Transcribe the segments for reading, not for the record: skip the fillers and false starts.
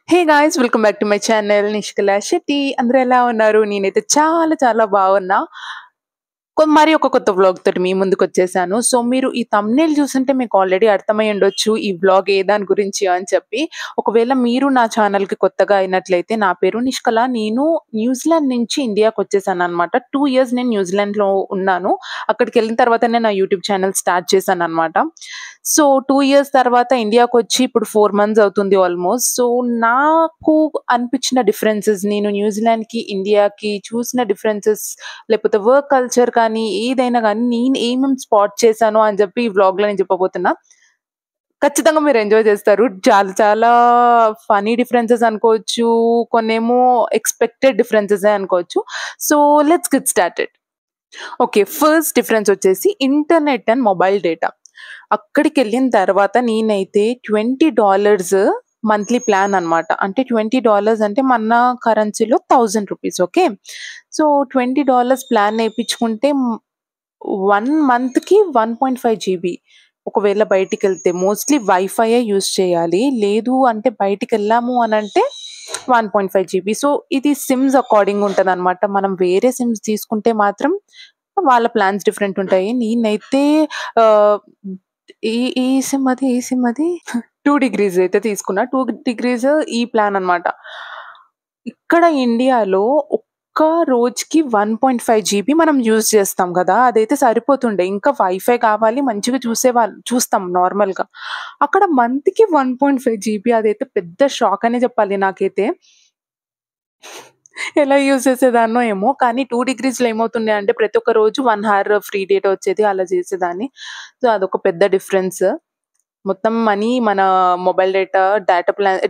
Hey guys! Welcome back to my channel Nishkala Shetty. అందరూ ఎలా ఉన్నారు? నేనైతే చాలా చాలా బాగున్నా. మరి ఒక కొత్త వ్లాగ్ తోటి మీ ముందుకొచ్చేసాను. సో, మీరు ఈ థంబ్‌నెయిల్ చూసుంటే మీకు ఆల్రెడీ అర్థమై ఉండొచ్చు ఈ వ్లాగ్ ఏ దాని గురించి అని చెప్పి. ఒకవేళ మీరు నా ఛానల్‌కి కొత్తగా అయినట్లయితే నా పేరు నిష్కల. నేను న్యూజిలాండ్ నుంచి ఇండియాకొచ్చేసాననమాట. 2 ఇయర్స్ నేను న్యూజిలాండ్‌లో ఉన్నాను. అక్కడికెళ్ళిన తర్వాతనే నా యూట్యూబ్ ఛానల్ స్టార్ట్ చేశాననమాట. సో, 2 ఇయర్స్ తర్వాత ఇండియాకొచ్చి ఇప్పుడు 4 మంత్స్ అవుతుంది ఆల్‌మోస్ట్. సో, నాకు అనిపించిన డిఫరెన్సెస్ నేను న్యూజిలాండ్‌కి, ఇండియాకి చూసిన డిఫరెన్సెస్ లేకపోతే వర్క్ కల్చర్ కానీ, ఏదైనా గానీ నేను ఏమేమి స్పాట్ చేశాను అని చెప్పి ఈ వ్లాగ్‌లో నేను చెప్పబోతున్నా. ఖచ్చితంగా మీరు ఎంజాయ్ చేస్తారు. చాలా చాలా ఫన్నీ డిఫరెన్సెస్ అనుకోవచ్చు. కొన్నేమో ఎక్స్‌పెక్టెడ్ డిఫరెన్సెసే అనుకోవచ్చు. So, let's get started. Okay. First difference వచ్చేసి ఇంటర్నెట్ అండ్ మొబైల్ డేటా. అక్కడికెళ్ళిన తర్వాత నేనైతే $20 మంత్లీ ప్లాన్ అనమాట. అంటే $20 అంటే మన కరెన్సీలో ₹1000 ఓకే. సో, $20 ప్లాన్ ఏపిచ్చుకుంటే 1 మంత్‌కి 1.5 జీబీ. ఒకవేళ బయటికెళ్తే మోస్ట్‌లీ వైఫైయే యూజ్ చేయాలి. లేదు అంటే బయటికెళ్ళాము అనంటే 1.5 జీబీ. సో, ఇది సిమ్స్ అకార్డింగ్ ఉంటదనమాట. మనం వేరే సిమ్స్ తీసుకుంటే మాత్రం వాళ్ళ ప్లాన్స్ డిఫరెంట్ ఉంటాయి. నేనైతే ఆహ్, ఏ ఏ సిమ్ అది? ఏ సిమ్ అది? 2 డిగ్రీస్ అయితే తీసుకున్నా. 2 డిగ్రీస్ ఈ ప్లాన్ అనమాట. ఇక్కడ ఇండియాలో ఒక్క రోజుకి 1.5 జీబీ మనం యూజ్ చేస్తాం గదా! అదైతే సరిపోతుండే. ఇంకా వైఫై కావాలి మంచిగా చూస్తాం నార్మల్‌గా. అక్కడ మంత్‌కి 1.5 జీబీ అదైతే పెద్ద షాక్ అనే చెప్పాలి నాకైతే. ఎలా యూజ్ చేసేదాన్నో ఏమో! కానీ 2 డిగ్రీస్‌లో ఏమవుతుండే అంటే ప్రతి ఒక్క రోజు 1 హార్ ఫ్రీ డేటా వచ్చేది. అలా చేసేదాన్ని. సో, అదొక పెద్ద డిఫరెన్స్. మొత్తం మనీ మన మొబైల్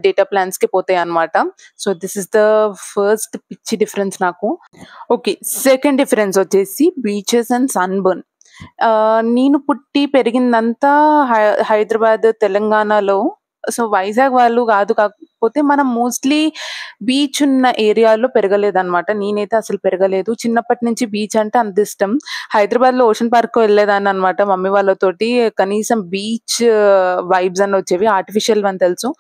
డేటా ప్లాన్స్‌కి పోతాయన్నమాట. So, this is the first పిచ్చి డిఫరెన్స్ నాకు. ఓకే. సెకండ్ డిఫరెన్స్ వచ్చేసి బీచెస్ అండ్ సన్‌బర్న్. నేను పుట్టి పెరిగిందంతా హైదరాబాద్, తెలంగాణలో. సో, వైజాగ్ వాళ్ళు గాదు. కాకపోతే మనం మోస్ట్‌లీ బీచ్ ఉన్న ఏరియాలో పెరగలేదనమాట. నేనైతే అసలు పెరగలేదు. చిన్నప్పటి నుంచి బీచ్ అంటే అంత ఇష్టం. హైదరాబాద్‌లో ఓషన్ పార్క్ వెళ్ళేదాన్ననమాట మమ్మీ వాళ్ళతోటి. కనీసం బీచ్ వైబ్స్ అన్న వచ్చేవి. ఆర్టిఫిషియల్‌వని తెలుసు.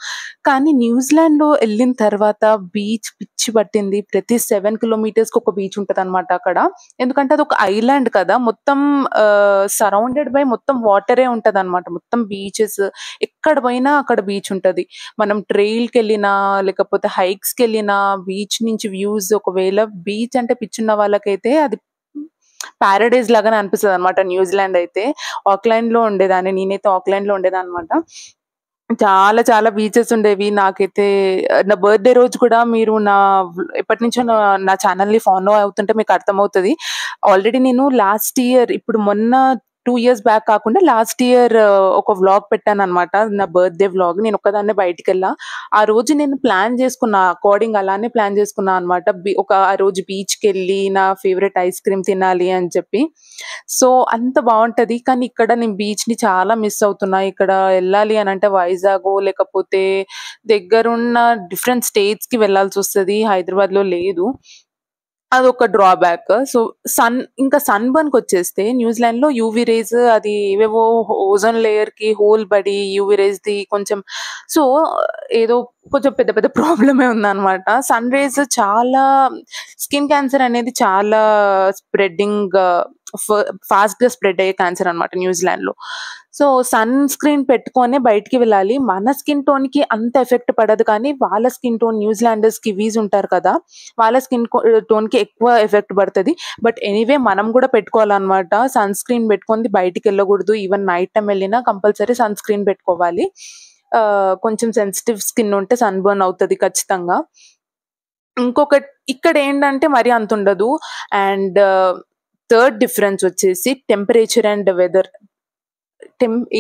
కానీ న్యూజిలాండ్‌లో ఎళ్ళిన తర్వాత బీచ్ పిచ్చి పట్టింది. ప్రతి 7 కిలోమీటర్స్‌కి ఒక బీచ్ ఉంటదనమాట అక్కడ. ఎందుకంటే అదొక ఐలాండ్ కదా! మొత్తం సరౌండెడ్ బై మొత్తం వాటరే ఉంటదనమాట. మొత్తం బీచెస్ ఎక్కడ పోయినా అక్కడ బీచ్ ఉంటది. మనం ట్రైల్‌కెళ్ళినా, లేకపోతే హైక్స్‌కెళ్ళినా, బీచ్ నుంచి వ్యూస్ ఒకవేళ బీచ్ అంటే పిచ్చున్న వాళ్ళకైతే అది పారడైస్ లాగానే అనిపిస్తదనమాట న్యూజిలాండ్ అయితే. ఆక్లాండ్‌లో ఉండేదాన్ని. నేనైతే ఆక్లాండ్‌లో ఉండేదాన్ననమాట. చాలా చాలా బీచెస్ ఉండేవి. నాకైతే నా బర్త్‌డే రోజు కూడా మీరు ఎప్పటినుంచో నా ఛానెల్‌ని ఫాలో అవుతుంటే మీకు అర్థమవుతది. ఆల్రెడీ నేను లాస్ట్ ఇయర్ ఇప్పుడు మొన్న 2 ఇయర్స్ బ్యాక్ కాకుండా లాస్ట్ ఇయర్ ఒక వ్లాగ్ పెట్టాననమాట. నా బర్త్‌డే వ్లాగ్. నేనొక్కదాన్నే బయటికెళ్ళా. ఆ రోజు నేను ప్లాన్ చేసుకున్నా. అలానే ప్లాన్ చేసుకున్నా అనమాట. ఆ రోజు బీచ్‌కెళ్ళి నా ఫేవరెట్ ఐస్ క్రీమ్ తినాలి అని చెప్పి. సో, అంత బావుంటది. కానీ ఇక్కడ నేను బీచ్‌ని చాలా మిస్ అవుతున్నా. ఇక్కడ ఎళ్ళాలి అనంటే వైజాగో లేకపోతే దగ్గరున్న డిఫరెంట్ స్టేట్స్‌కి వెళ్ళాల్సొస్తది. హైదరాబాద్‌లో లేదు. అదొక డ్రాబ్యాక్. సో, ఇంకా సన్‌బర్న్‌కొచ్చేస్తే న్యూజిలాండ్‌లో యూవీ రేస్ అది ఏవేవో ఓజోన్ లేయర్‌కి హోల్ పడి యూవీ రేస్‌ది కొంచెం సో, ఏదో కొంచెం పెద్ద పెద్ద ప్రాబ్లమే ఉందనమాట. సన్ రేస్ చాలా స్కిన్ క్యాన్సర్ అనేది చాలా స్ప్రెడ్డింగ్ ఫ ఫాస్ట్‌గా స్ప్రెడ్ అయ్యే క్యాన్సర్ అనమాట న్యూజిలాండ్‌లో. సో, సన్ స్క్రీన్ పెట్టుకొనే బయటికి వెళ్ళాలి. మన స్కిన్ టోన్‌కి అంత ఎఫెక్ట్ పడదు కానీ, వాళ్ళ స్కిన్ టోన్ న్యూజిలాండర్స్ కివీస్ ఉంటారు కదా! వాళ్ళ టోన్‌కి ఎక్కువ ఎఫెక్ట్ పడతది. బట్ ఎనీవే మనం గూడా పెట్టుకోవాలనమాట. సన్ స్క్రీన్ పెట్టుకుంది బయటికెళ్ళకూడదు. ఈవెన్ నైట్ టైమ్ వెళ్ళినా కంపల్సరీ సన్ స్క్రీన్ పెట్టుకోవాలి. కొంచెం సెన్సిటివ్ స్కిన్ ఉంటే సన్‌బర్న్ అవుతది ఖచ్చితంగా. ఇక్కడేంటంటే మరి అంతుండదు. అండ్ థర్డ్ డిఫరెన్స్ వచ్చేసి టెంపరేచర్ అండ్ వెదర్.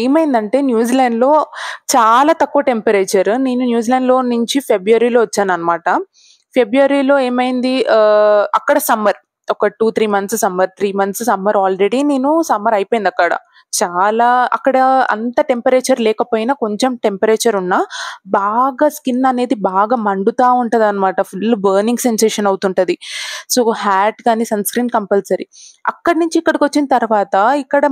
ఏమైందంటే న్యూజిలాండ్‌లో చాలా తక్కువ టెంపరేచర్. నేను న్యూజిలాండ్‌లో నుంచి ఫిబ్రవరిలో వచ్చాననమాట. ఫిబ్రవరిలో ఏమైంది అక్కడ సమ్మర్. ఒక 2-3 months summer, 3 months summer already నేను సమ్మర్ అయిపోయింది అక్కడ. చాలా అక్కడ అంత టెంపరేచర్ లేకపోయినా కొంచెం టెంపరేచర్ ఉన్నా బాగా స్కిన్ అనేది బాగా మండుతా ఉంటదనమాట. ఫుల్ బర్నింగ్ సెన్సేషన్ అవుతుంటది. సో, హ్యాట్ కానీ సన్ స్క్రీన్ కంపల్సరీ. అక్కడి నుంచి ఇక్కడికొచ్చిన తర్వాత ఇక్కడ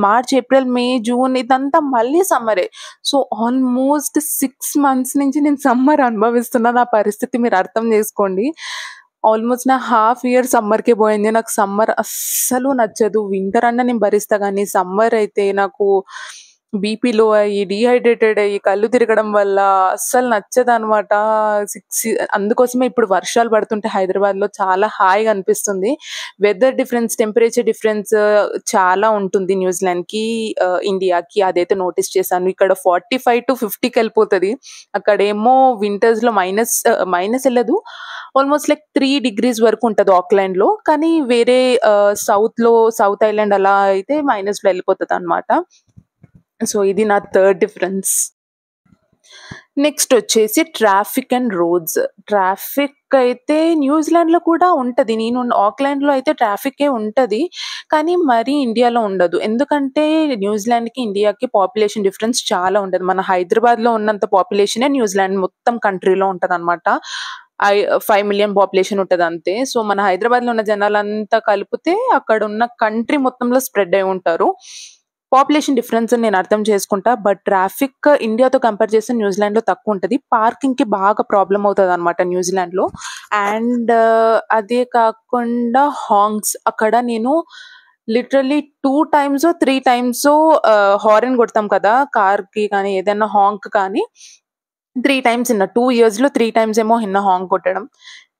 మార్చ్, ఏప్రిల్, మే, జూన్ ఇదంతా మళ్ళీ సమ్మరే. సో, ఆల్మోస్ట్ 6 మంత్స్ నుంచి నేను సమ్మర్ అనుభవిస్తున్నా. నా పరిస్థితి మీరు అర్థం చేసుకోండి. ఆల్మోస్ట్ నా హాఫ్ ఇయర్ సమ్మర్‌కే పోయింది. నాకు సమ్మర్ అస్సలు నచ్చదు. వింటర్ అన్నా నేను భరిస్తా గానీ, సమ్మర్ అయితే నాకు బీపీ లో అయ్యి, డీహైడ్రేటెడ్ అయ్యి, కళ్ళు తిరగడం వల్ల అస్సలు నచ్చదనమాట. అందుకోసమే ఇప్పుడు వర్షాలు పడుతుంటే హైదరాబాద్‌లో చాలా హాయిగా అనిపిస్తుంది. వెదర్ డిఫరెన్స్, టెంపరేచర్ డిఫరెన్స్ చాలా ఉంటుంది న్యూజిలాండ్‌కి, ఇండియాకి. అదైతే నోటీస్ చేశాను. ఇక్కడ 45-50కి వెళ్ళిపోతది. అక్కడేమో వింటర్స్‌లో మైనస్ ఎళ్ళదు. ఆల్మోస్ట్ లైక్ 3 డిగ్రీస్ వరకు ఉంటది ఆక్లాండ్‌లో. కానీ వేరే సౌత్ ఐలాండ్ అలా అయితే మైనస్‌లో వెళ్ళిపోతదనమాట. సో, ఇది నా థర్డ్ డిఫరెన్స్. నెక్స్ట్ వచ్చేసి ట్రాఫిక్ అండ్ రోడ్స్. ట్రాఫిక్ అయితే న్యూజిలాండ్‌లో కూడా ఉంటది. నేను ఆక్లాండ్‌లో అయితే ట్రాఫికే ఉంటది. కానీ మరీ ఇండియాలో ఉండదు. ఎందుకంటే న్యూజిలాండ్‌కి, ఇండియాకి పాపులేషన్ డిఫరెన్స్ చాలా ఉంటది. మన హైదరాబాద్‌లో ఉన్నంత పాపులేషనే న్యూజిలాండ్ మొత్తం కంట్రీలో ఉంటదనమాట. 5 మిలియన్ పాపులేషన్ ఉంటది అంతే. సో, మన హైదరాబాద్‌లో ఉన్న జనాలంతా కలిపితే అక్కడున్న కంట్రీ మొత్తంలో స్ప్రెడ్ అయ్యి ఉంటారు. పాపులేషన్ డిఫరెన్స్ నేను అర్థం చేసుకుంటా. బట్ ట్రాఫిక్ ఇండియాతో కంపేర్ చేస్తే న్యూజిలాండ్‌లో తక్కువుంటది. పార్కింగ్‌కి బాగా ప్రాబ్లమ్ అవుతదనమాట న్యూజిలాండ్‌లో. అండ్ అదే కాకుండా హార్న్స్ అక్కడ నేను లిటరల్లీ 2 టైమ్సో, 3 టైమ్సో హారన్ కొడతాం కదా! కార్‌కి కానీ ఏదైనా హాంక్ కానీ 3 టైమ్స్ ఇన్నా. 2 ఇయర్స్‌లో 3 టైమ్స్ ఏమో ఇన్నా హార్న్ కొట్టడం.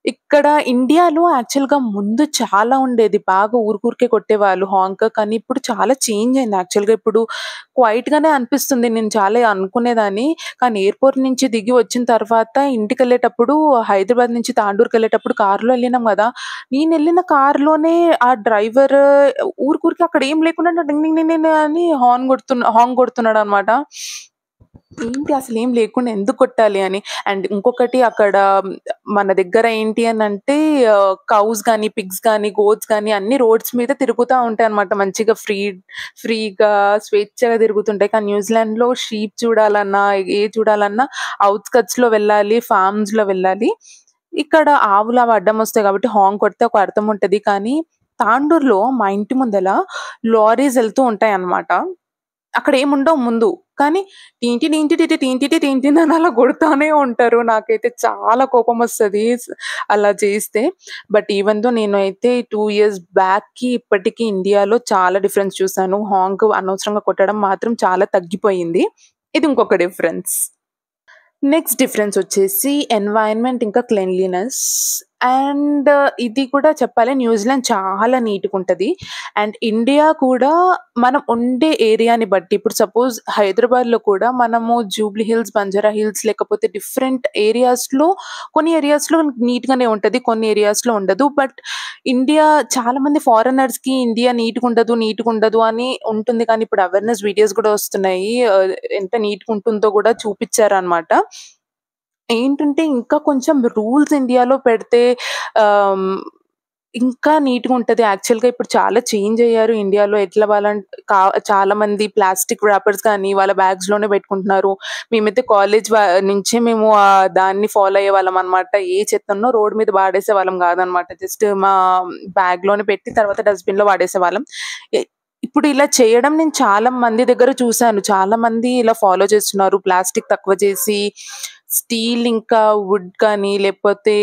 ఇక్కడ ఇండియాలో యాక్చువల్‌గా ముందు చాలా ఉండేది. బాగా ఊరికే కొట్టేవాళ్ళు హార్న్. కానీ ఇప్పుడు చాలా చేంజ్ అయింది యాక్చువల్‌గా. ఇప్పుడు క్వైట్‌గానే అనిపిస్తుంది. నేను చాలా అనుకునేదాన్ని. కానీ ఎయిర్‌పోర్ట్ నుంచి దిగి వచ్చిన తర్వాత ఇంటికెళ్ళేటప్పుడు హైదరాబాద్ నుంచి తాండూరుకెళ్ళేటప్పుడు కార్‌లో ఎళ్ళినాం గదా! నేనెళ్ళిన కార్‌లోనే ఆ డ్రైవర్ ఊరికే అక్కడ ఏం లేకుండా డింగ్ డింగ్ డింగ్ డింగ్ అని హార్న్ కొడుతున్నాడనమాట. ఏంటి అసలేం లేకుండా ఎందుకు కొట్టాలి అని. అండ్ ఇంకొకటి అక్కడ మన దగ్గర ఏంటి అనంటే కౌస్ గానీ, పిగ్స్ గానీ, గోట్స్ గానీ అన్నీ రోడ్స్ మీద తిరుగుతా ఉంటాయన్నమాట. మంచిగా ఫ్రీగా స్వేచ్ఛగా తిరుగుతుంటాయి. కానీ న్యూజిలాండ్‌లో షీప్ చూడాలన్నా, చూడాలన్నా ఔట్‌స్కట్స్‌లో వెళ్ళాలి, ఫార్మ్స్‌లో వెళ్ళాలి. ఇక్కడ ఆవులు అవి అడ్డమొస్తాయి కాబట్టి హార్న్ కొడితే ఒక అర్థం ఉంటది. కానీ తాండూరులో మా ఇంటి ముందల లారీస్ ఎళ్తూ ఉంటాయన్నమాట. అక్కడేముండవు ముందు. కానీ టీంటి టీంటి టిటి టీంటి టి టీంటి అని అలా కొడతానే ఉంటారు. నాకైతే చాలా కోపమొస్తది అలా చేస్తే. బట్ ఈవెన్ దో నేనైతే 2 ఇయర్స్ బ్యాక్‌కి ఇప్పటికి ఇండియాలో చాలా డిఫరెన్స్ చూసాను. హాంక్ అనవసరంగా కొట్టడం మాత్రం చాలా తగ్గిపోయింది. ఇది ఇంకొక డిఫరెన్స్. నెక్స్ట్ డిఫరెన్స్ వచ్చేసి ఎన్వైర్న్‌మెంట్ ఇంకా క్లెన్లీనెస్. అండ్ ఇది కూడా చెప్పాలి న్యూజిలాండ్ చాలా నీట్‌గుంటది. అండ్ ఇండియా కూడా మనం ఉండే ఏరియాని బట్టి ఇప్పుడు సపోజ్ హైదరాబాద్‌లో కూడా మనము జూబ్లీ హిల్స్, బంజారా హిల్స్ లేకపోతే డిఫరెంట్ ఏరియాస్‌లో కొన్ని ఏరియాస్‌లో నీట్‌గానే ఉంటది. కొన్ని ఏరియాస్‌లో ఉండదు. బట్ ఇండియా చాలా మంది ఫారినర్స్‌కి ఇండియా నీట్‌గుండదు అని ఉంటుంది. కానీ ఇప్పుడు అవేర్‌నెస్ వీడియోస్ కూడా వస్తున్నాయి. ఎంత నీట్‌గుంటుందో కూడా చూపిచ్చారనమాట. ఏంటంటే ఇంకా కొంచెం రూల్స్ ఇండియాలో పెడితే ఆహ్, ఇంకా నీట్‌గుంటది. యాక్చువల్‌గా ఇప్పుడు చాలా చేంజ్ అయ్యారు ఇండియాలో. ఎట్లా చాలా మంది ప్లాస్టిక్ ర్యాపర్స్ కానీ వాళ్ళ బ్యాగ్స్‌లోనే పెట్టుకుంటున్నారు. మేమైతే కాలేజ్ నుంచే మేము దాన్ని ఫాలో అయ్యేవాళ్ళమనమాట. ఏ చెత్తనో రోడ్ మీద పాడేసేవాళ్ళం కాదనమాట. జస్ట్ మా బ్యాగ్‌లోనే పెట్టి తర్వాత డస్ట్‌బిన్‌లో పడేసేవాళ్ళం. ఎ ఇప్పుడు ఇలా చేయడం నేను చాలా మంది దగ్గర చూసాను. చాలా మంది ఇలా ఫాలో చేస్తున్నారు. ప్లాస్టిక్ తక్కువ చేసి స్టీల్ ఇంకా వుడ్ కానీ లేకపోతే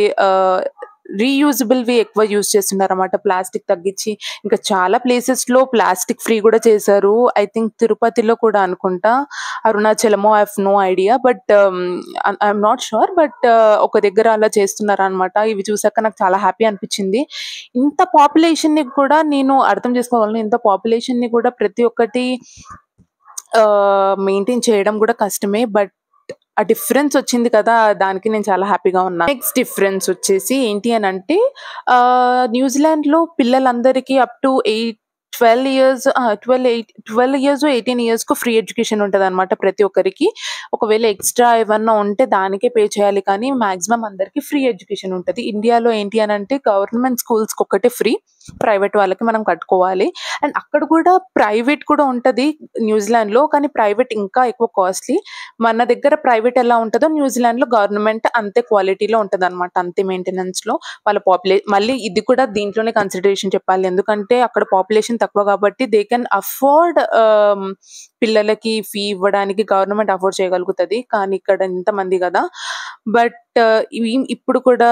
రీయూజబుల్‌వి ఎక్కువ యూజ్ చేస్తున్నారన్నమాట. ప్లాస్టిక్ తగ్గించి ఇంకా చాలా ప్లేసెస్‌లో ప్లాస్టిక్ ఫ్రీ కూడా చేశారు. ఐ థింక్ తిరుపతిలో కూడా అనుకుంటా. అరుణాచలమో I have no idea. But I am not sure. But ఒక దగ్గర అలా చేస్తున్నారన్నమాట. ఇవి చూసాక నాకు చాలా హ్యాపీ అనిపించింది. ఇంత పాపులేషన్‌ని కూడా నేను అర్థం చేసుకోగలను. ఇంత పాపులేషన్‌ని కూడా ప్రతి ఒక్కటి మెయింటైన్ చేయడం కూడా కష్టమే. బట్ ఆ డిఫరెన్స్ వచ్చింది కదా! దానికి నేను చాలా హ్యాపీగా ఉన్నా. నెక్స్ట్ డిఫరెన్స్ వచ్చేసి ఏంటి అనంటే న్యూజిలాండ్‌లో పిల్లలందరికీ అప్ టు 12 ఇయర్స్ 12 ఇయర్స్ 18 ఇయర్స్‌కు ఫ్రీ ఎడ్యుకేషన్ ఉంటదనమాట ప్రతి ఒక్కరికి. ఒకవేళ ఎక్స్‌ట్రా ఏమన్నా ఉంటే దానికే పే చేయాలి కానీ మాక్సిమం అందరికి ఫ్రీ ఎడ్యుకేషన్ ఉంటది. ఇండియాలో ఏంటి అనంటే గవర్నమెంట్ స్కూల్స్‌కి ఒక్కటే ఫ్రీ. ప్రైవేట్ వాళ్ళకి మనం కట్టుకోవాలి. అండ్ అక్కడ కూడా ప్రైవేట్ కూడా ఉంటది న్యూజిలాండ్‌లో. కానీ ప్రైవేట్ ఇంకా ఎక్కువ కాస్ట్‌లీ. మన దగ్గర ప్రైవేట్ ఎలా ఉంటదో న్యూజిలాండ్‌లో గవర్నమెంట్ అంతే క్వాలిటీలో ఉంటదనమాట. అంతే మెయింటెనెన్స్‌లో. వాళ్ళ మళ్ళీ ఇది కూడా దీంట్లోనే కన్సిడరేషన్ చెప్పాలి. ఎందుకంటే అక్కడ పాపులేషన్ తక్కువ కాబట్టి దే కెన్ అఫోర్డ్ పిల్లలకి ఫీ ఇవ్వడానికి గవర్నమెంట్ అఫోర్డ్ చేయగలుగుతది. కానీ ఇక్కడ ఇంతమంది గదా! బట్ ఇప్పుడు కూడా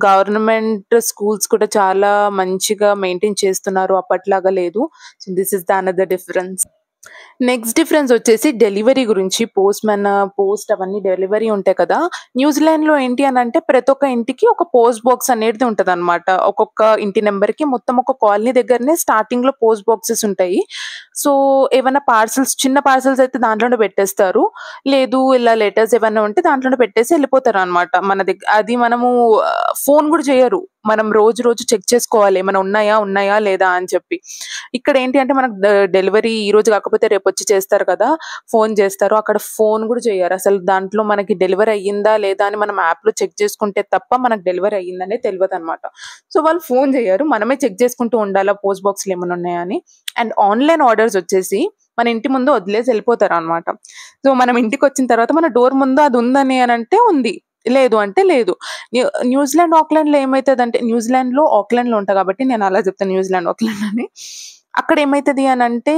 గవర్నమెంట్ స్కూల్స్ కూడా చాలా మంచిగా మెయింటైన్ చేస్తున్నారు. అప్పట్లాగా లేదు. So, this is the another difference. Next difference వచ్చేసి డెలివరీ గురించి. పోస్ట్ అవన్నీ డెలివరీ ఉంటాయి కదా! న్యూజిలాండ్‌లో ఏంటి అనంటే ప్రతి ఒక్క ఇంటికి ఒక పోస్ట్ బాక్స్ అనేది ఉంటదనమాట. ఒక్కొక్క ఇంటి నంబర్‌కి మొత్తం ఒక కాలనీ దగ్గరనే స్టార్టింగ్‌లో పోస్ట్ బాక్సెస్ ఉంటాయి. సో, ఏవన్నా చిన్న పార్సెల్స్ అయితే దాంట్లోనే పెట్టేస్తారు. లేదు ఇలా లెటర్స్ ఏవన్నా ఉంటే దాంట్లోనే పెట్టేసి ఎళ్ళిపోతారనమాట. అది మనము ఫోన్ గూడా చేయరు. మనం రోజు చెక్ చేసుకోవాలి. ఏమైనా ఉన్నాయా లేదా అని చెప్పి. ఇక్కడేంటి అంటే మనకు డెలివరీ ఈరోజు కాకపోతే రేపొచ్చి చేస్తారు కదా! ఫోన్ చేస్తారు. అక్కడ ఫోన్ గూడా చెయ్యరు. అసలు దాంట్లో మనకి డెలివరీ అయ్యిందా లేదా అని మనం యాప్‌లో చెక్ చేసుకుంటే తప్ప మనకు డెలివరీ అయ్యిందనే తెలవదనమాట. సో, వాళ్ళు ఫోన్ చెయ్యరు. మనమే చెక్ చేసుకుంటూ ఉండాలా పోస్ట్ బాక్స్‌లో ఏమన్నా ఉన్నాయా అని. అండ్ ఆన్‌లైన్ ఆర్డర్స్ వచ్చేసి మన ఇంటి ముందు వదిలేసి ఎళ్ళిపోతారనమాట. సో, మనం ఇంటికొచ్చిన తర్వాత మన డోర్ ముందు అది ఉందని అనంటే ఉంది. లేదు అంటే లేదు. ఆక్లాండ్‌లో ఏమైతదంటే న్యూజిలాండ్‌లో ఆక్లాండ్‌లో ఉంటా కాబట్టి నేను అలా చెప్తాను ఆక్లాండ్ అని. అక్కడ ఏమైతది అనంటే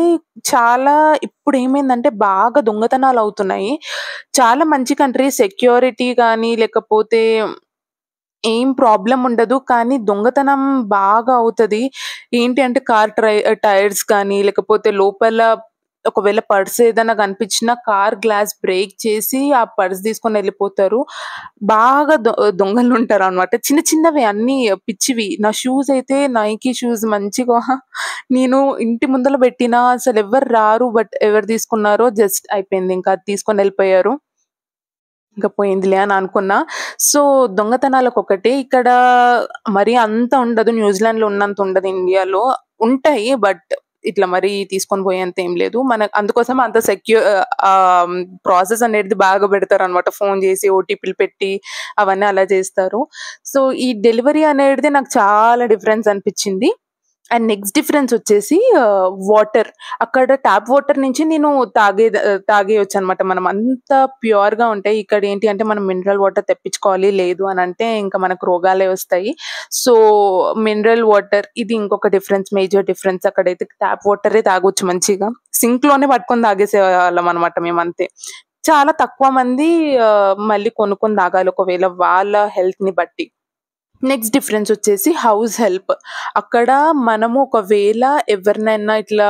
చాలా ఇప్పుడేమైందంటే బాగా దొంగతనాలవుతున్నాయి. చాలా మంచి కంట్రీ సెక్యూరిటీ గాని లేకపోతే ఏం ప్రాబ్లమ్ ఉండదు. కానీ దొంగతనం బాగా అవుతది. ఏంటి అంటే టైర్స్ కానీ లేకపోతే లోపల ఒకవేళ పర్స్ ఏదైనా కనిపించినా కార్ గ్లాస్ బ్రేక్ చేసి ఆ పర్స్ తీసుకొని ఎళ్ళిపోతారు. బాగా దొంగలుంటారనమాట. చిన్నవి అన్నీ పిచ్చివి. నా షూస్ అయితే నైకీ షూస్ మంచిగా నేను ఇంటి ముందల పెట్టినా అసలెవ్వరు రారు. బట్ ఎవరు తీసుకున్నారో జస్ట్ అయిపోయింది. ఇంకా అది తీసుకొని ఎళ్ళిపోయారు. ఇంక పోయిందిలే అని అనుకున్నా. సో, దొంగతనాలకొకటే. ఇక్కడ మరీ అంత ఉండదు. న్యూజిలాండ్‌లో ఉన్నంత ఉండదు ఇండియాలో. ఉంటాయి. బట్ ఇట్లా మరీ తీసుకొని పోయేంత ఏం లేదు. అందుకోసం అంత ప్రాసెస్ అనేది బాగా పెడతారనమాట. ఫోను చేసి ఓటీపీలు పెట్టి అవన్నీ అలా చేస్తారు. సో, ఈ డెలివరీ అనేది నాకు చాలా డిఫరెన్స్ అనిపిచ్చింది. అండ్ నెక్స్ట్ డిఫరెన్స్ వచ్చేసి వాటర్. అక్కడ టాప్ వాటర్ నుంచి నేను తాగేయొచ్చనమాట. మనం అంత ప్యూర్‌గా ఉంటాయి. ఇక్కడ ఏంటి అంటే మనం మినరల్ వాటర్ తెప్పించుకోవాలి. లేదు అనంటే ఇంకా మనకు రోగాలే వస్తాయి. సో, మినరల్ వాటర్ ఇది ఇంకొక మేజర్ డిఫరెన్స్. అక్కడైతే టాప్ వాటరే తాగొచ్చు మంచిగా. సింక్‌లోనే పట్టుకొని తాగేసేవాళ్ళమనమాట మేమంతే. చాలా తక్కువ మంది మళ్ళీ కొనుక్కొని తాగాలి ఒకవేళ వాళ్ళ హెల్త్‌ని బట్టి. నెక్స్ట్ డిఫరెన్స్ వచ్చేసి హౌస్ హెల్ప్. అక్కడ మనము ఒకవేళ ఎవరినైనా ఇట్లా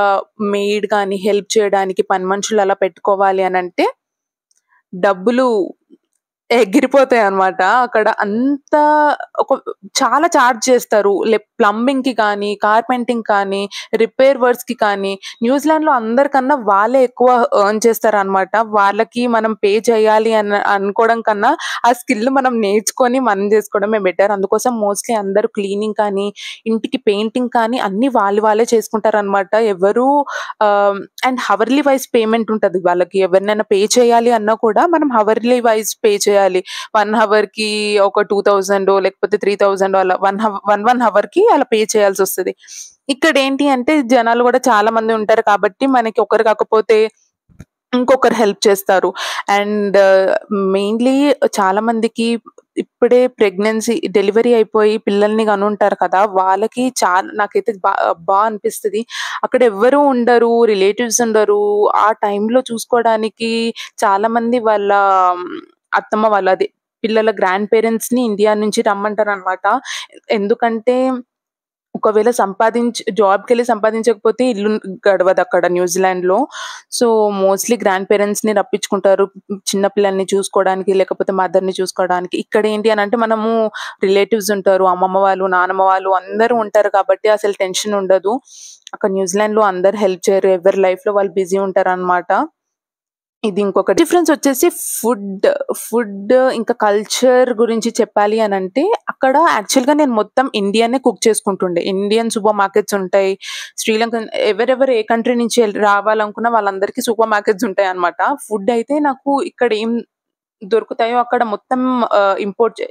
మెయిడ్ గాని, హెల్ప్ చేయడానికి పని మనుషులు అలా పెట్టుకోవాలి అనంటే డబ్బులు ఎగిరిపోతాయన్నమాట. అక్కడ అంతా ఒక చాలా చార్జ్ చేస్తారు. ప్లంబింగ్‌కి కానీ, కార్పెంటింగ్ కానీ, రిపేర్ వర్క్స్‌కి కానీ, న్యూజిలాండ్‌లో అందరికన్నా వాళ్ళే ఎక్కువ ఎర్న్ చేస్తారనమాట. వాళ్ళకి మనం పే చేయాలి అనుకోవడం కన్నా, ఆ స్కిల్ మనం నేర్చుకొని మనం చేసుకోవడమే బెటర్. అందుకోసం మోస్ట్‌లీ అందరూ క్లీనింగ్ కానీ, ఇంటికి పెయింటింగ్ కానీ అన్నీ వాళ్ళే చేసుకుంటారనమాట. అండ్ హవర్లీ వైస్ పేమెంట్ ఉంటది వాళ్ళకి. ఎవరినైనా పే చేయాలి అన్నా కూడా మనం హవర్లీ వైస్ పే చేయాలి. 1 హవర్‌కి ఒక 2000 లేకపోతే 3000 అలా 1 హవర్‌కి అలా పే చేయాల్సొస్తది. ఇక్కడేంటి అంటే జనాలు గూడా చాలా మంది ఉంటారు కాబట్టి మనకి ఒకరు కాకపోతే ఇంకొకరు హెల్ప్ చేస్తారు. అండ్ మెయిన్‌లీ చాలా మందికి ఇప్పుడే డెలివరీ అయిపోయి పిల్లల్ని కనుంటారు కదా! వాళ్ళకి నాకైతే అబ్బా! అనిపిస్తది. అక్కడ ఎవ్వరు ఉండరు. రిలేటివ్స్ ఉండరు. ఆ టైంలో చూసుకోవడానికి చాలా మంది వాళ్ళ అత్తమ్మ వాళ్ళది పిల్లల గ్రాండ్ పేరెంట్స్‌ని ఇండియా నుంచి రమ్మంటారనమాట. ఎందుకంటే ఒకవేళ జాబ్‌కెళ్ళి సంపాదించకపోతే ఇల్లు గడవదక్కడ న్యూజిలాండ్‌లో. సో, మోస్ట్‌లీ గ్రాండ్ పేరెంట్స్‌ని రప్పించుకుంటారు. చిన్న పిల్లల్ని చూసుకోవడానికి, లేకపోతే మదర్‌ని చూసుకోవడానికి. ఇక్కడేంటి అనంటే మనము రిలేటివ్స్ ఉంటారు. అమ్మమ్మ వాళ్ళు, నానమ్మ వాళ్ళు అందరూ ఉంటారు కాబట్టి అసలు టెన్షన్ ఉండదు. అక్కడ న్యూజిలాండ్‌లో అందరూ హెల్ప్ చేయరు. ఎవరి లైఫ్‌లో వాళ్ళు బిజీ ఉంటారనమాట. ఇది ఇంకొక డిఫరెన్స్ వచ్చేసి ఫుడ్ ఇంకా కల్చర్ గురించి చెప్పాలి అని అంటే అక్కడ యాక్చువల్గా నేను మొత్తం ఇండియనే కుక్ చేసుకుంటుండే. ఇండియన్ సూపర్ మార్కెట్స్ ఉంటాయి. శ్రీలంక ఎవరెవరు ఏ కంట్రీ నుంచి రావాలనుకున్న వాళ్ళందరికీ సూపర్ మార్కెట్స్ ఉంటాయి అనమాట. ఫుడ్ అయితే నాకు ఇక్కడ ఏం దొరుకుతాయో అక్కడ మొత్తం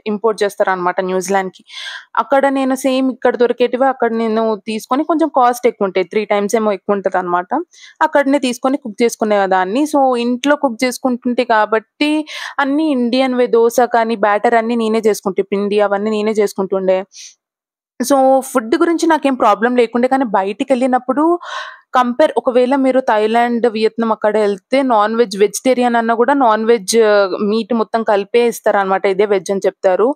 ఇంపోర్ట్ చేస్తారనమాట న్యూజిలాండ్‌కి. అక్కడ నేను సేమ్ ఇక్కడ దొరికేటివి అక్కడ నేను తీసుకొని కొంచెం కాస్ట్ ఎక్కువుంటాయి. 3 టైమ్స్ ఏమో ఎక్కువుంటదనమాట. అక్కడనే తీసుకొని కుక్ చేసుకునేదాన్ని. సో, ఇంట్లో కుక్ చేసుకుంటుంటే కాబట్టి అన్నీ ఇండియన్‌వే దోస కానీ, బ్యాటర్ అన్నీ నేనే చేసుకుంటే పిండి అవన్నీ నేనే చేసుకుంటుండే. సో, ఫుడ్ గురించి నాకేం ప్రాబ్లమ్ లేకుండే. కానీ బయటికెళ్ళినప్పుడు ఒకవేళ మీరు థాయిలాండ్, వియత్నాం అక్కడ ఎళ్తే వెజిటేరియన్ అన్నా గూడా మీట్ మొత్తం కలిపే ఇస్తారనమాట. ఇదే వెజ్ అని చెప్తారు.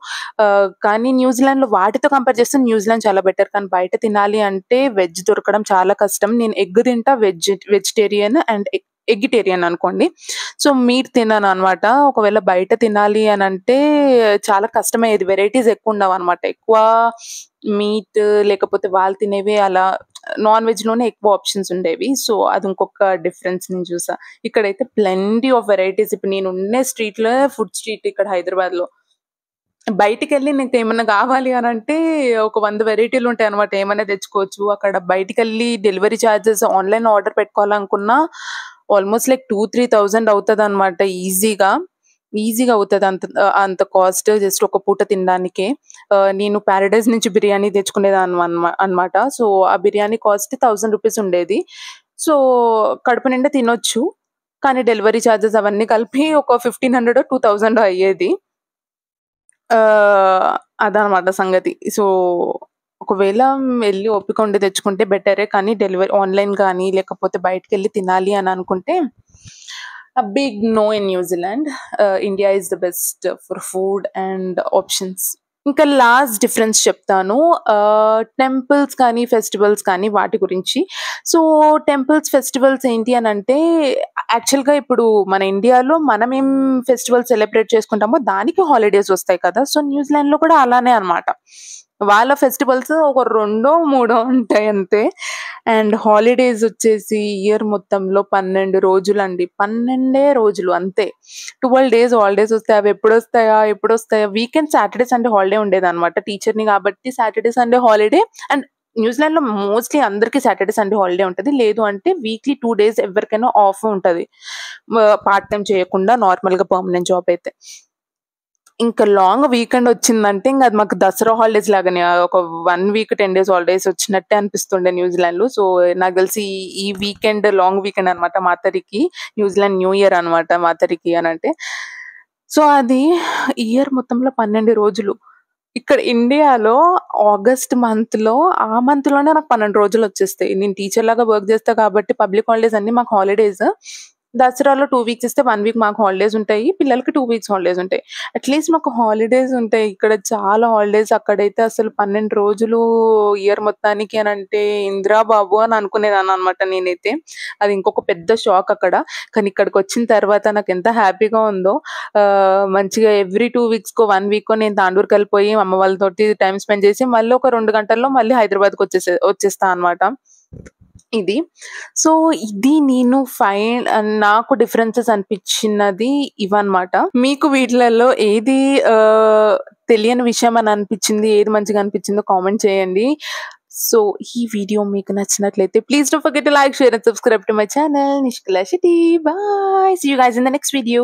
కానీ న్యూజిలాండ్‌లో వాటితో కంపేర్ చేస్తే న్యూజిలాండ్ చాలా బెటర్. కానీ బయట తినాలి అంటే వెజ్ దొరకడం చాలా కష్టం. నేను ఎగ్ తింటా. వెజిటేరియన్ అండ్ ఎగిటేరియన్ అనుకోండి. సో, మీట్ తినననమాట. ఒకవేళ బయట తినాలి అనంటే చాలా కష్టమయ్యేది. వెరైటీస్ ఎక్కువుండవనమాట. ఎక్కువ మీట్ లేకపోతే వాళ్ళు తినేవి అలా నాన్ వెజ్‌లోనే ఎక్కువ ఆప్షన్స్ ఉండేవి. సో, అది ఇంకొక డిఫరెన్స్ నేను చూసా. ఇక్కడైతే ప్లెంటీ ఆఫ్ వెరైటీస్. ఇప్పుడు నేనుండే స్ట్రీట్‌లో ఫుడ్ స్ట్రీట్ ఇక్కడ హైదరాబాద్‌లో. బయటికెళ్ళి నీకేమన్నా గావాలి అనంటే ఒక 100 వెరైటీలుంటాయనమాట. ఏమన్నా తెచ్చుకోవచ్చు. అక్కడ బయటికెళ్ళి డెలివరీ చార్జెస్ ఆన్‌లైన్ ఆర్డర్ పెట్టుకోవాలనుకున్నా ఆల్‌మోస్ట్ లైక్ 2,000-3,000 అవుతదనమాట ఈజీగా. ఈజీగా అవుతది. అంత కాస్ట్ జస్ట్ ఒక పూట తినడానికే. నేను పారడైజ్ నుంచి బిర్యానీ తెచ్చుకునేదాన్ననమాట. సో, ఆ బిర్యానీ కాస్ట్ రూ. 1,000 ఉండేది. సో, కడుపు నిండా తినొచ్చు. కానీ డెలివరీ చార్జెస్ అవన్నీ కలిపి ఒక 1,500 2,000 అయ్యేది. ఆహ్, అదనమాట సంగతి. సో, ఒకవేళ ఎళ్లి ఓపిక ఉండి తెచ్చుకుంటే బెటరే. కానీ ఆన్‌లైన్ గానీ, లేకపోతే బయటికెళ్ళి తినాలి అని అనుకుంటే big no in New Zealand. India is the best for food and options. ఇంకా లాస్ట్ డిఫరెన్స్ చెప్తాను. టెంపుల్స్ కానీ, ఫెస్టివల్స్ కానీ వాటి గురించి. సో, ఫెస్టివల్స్ ఏంటి అనంటే యాక్చువల్‌గా ఇప్పుడు మన ఇండియాలో మనమేం ఫెస్టివల్ సెలబ్రేట్ చేసుకుంటామో దానికి హాలిడేస్ వస్తాయి కదా! సో, న్యూజిలాండ్‌లో కూడా అలానే అనమాట. వాళ్ళ ఫెస్టివల్స్ ఒక రెండో, మూడో ఉంటాయి అంతే. అండ్ హాలిడేస్ వచ్చేసి ఇయర్ మొత్తంలో 12 రోజులండి. 12 రోజులు అంతే. 12 డేస్ హాలిడేస్ వస్తాయి. అవి ఎప్పుడొస్తాయా? వీకెండ్ సాటర్‌డే, సండే హాలిడే ఉండేదనమాట. టీచర్‌ని కాబట్టి సాటర్‌డే, సండే హాలిడే. అండ్ న్యూజిలాండ్‌లో మోస్ట్‌లీ అందరికి సాటర్‌డే, సండే హాలిడే ఉంటది. లేదు అంటే వీక్లీ 2 డేస్ ఎవరికైనా ఆఫ్ ఉంటది. పార్ట్ టైమ్ చేయకుండా నార్మల్‌గా పర్మనెంట్ జాబ్ అయితే. ఇంకా లాంగ్ వీకెండ్ వచ్చిందంటే ఇంక అది మాకు దసరా హాలిడేస్ లాగానే. ఒక 1 వీక్ 10 డేస్ హాలిడేస్ వచ్చినట్టే అనిపిస్తుండే న్యూజిలాండ్‌లో. సో, నాకు తెలిసి ఈ వీకెండ్ లాంగ్ వీకెండ్ అనమాట మాతరికి. న్యూజిలాండ్ న్యూ ఇయర్ అనమాట మాతరికి అనంటే. సో, అది ఇయర్ మొత్తంలో 12 రోజులు. ఇక్కడ ఇండియాలో ఆగస్ట్ మంత్‌లో ఆ మంత్‌లోనే నాకు 12 రోజులొచ్చేస్తాయి. నేను టీచర్‌లాగా వర్క్ చేస్తా కాబట్టి పబ్లిక్ హాలిడేస్ అన్నీ మాకు హాలిడేస్. దసరాలో 2 వీక్స్ ఇస్తే 1 వీక్ మాకు హాలిడేస్ ఉంటాయి. పిల్లలకి 2 వీక్స్ హాలిడేస్ ఉంటాయి. అట్‌లీస్ట్ మాకు హాలిడేస్ ఉంటాయి. ఇక్కడ చాలా హాలిడేస్. అక్కడైతే అసలు 12 రోజులు ఇయర్ మొత్తానికి అనంటే ఏందిరా బాబు అని అనుకునేదాన్ననమాట నేనైతే. అది ఇంకొక పెద్ద షాక్ అక్కడ. కానీ ఇక్కడికొచ్చిన తర్వాత నాకెంత హ్యాపీగా ఉందో. మంచిగా ఎవ్రీ 2 వీక్స్‌కో, 1 వీకో నేను తాండూరుకెళ్ళిపోయి అమ్మ వాళ్ళతోటి టైమ్ స్పెండ్ చేసి మళ్ళీ ఒక 2 గంటల్లో మళ్ళీ వచ్చేస్తా అనమాట. ఇది. సో, ఇది నేను నాకు డిఫరెన్సెస్ అనిపించినది ఇవన్నమాట. మీకు వీటిలలో ఏది తెలియని విషయం అని అనిపించింది, ఏది మంచిగా అనిపించిందో కామెంట్ చేయండి. సో, ఈ వీడియో మీకు నచ్చినట్లయితే please don't forget to like, share and subscribe to my channel Nishkala Shetty. Bye. See you guys in the next video.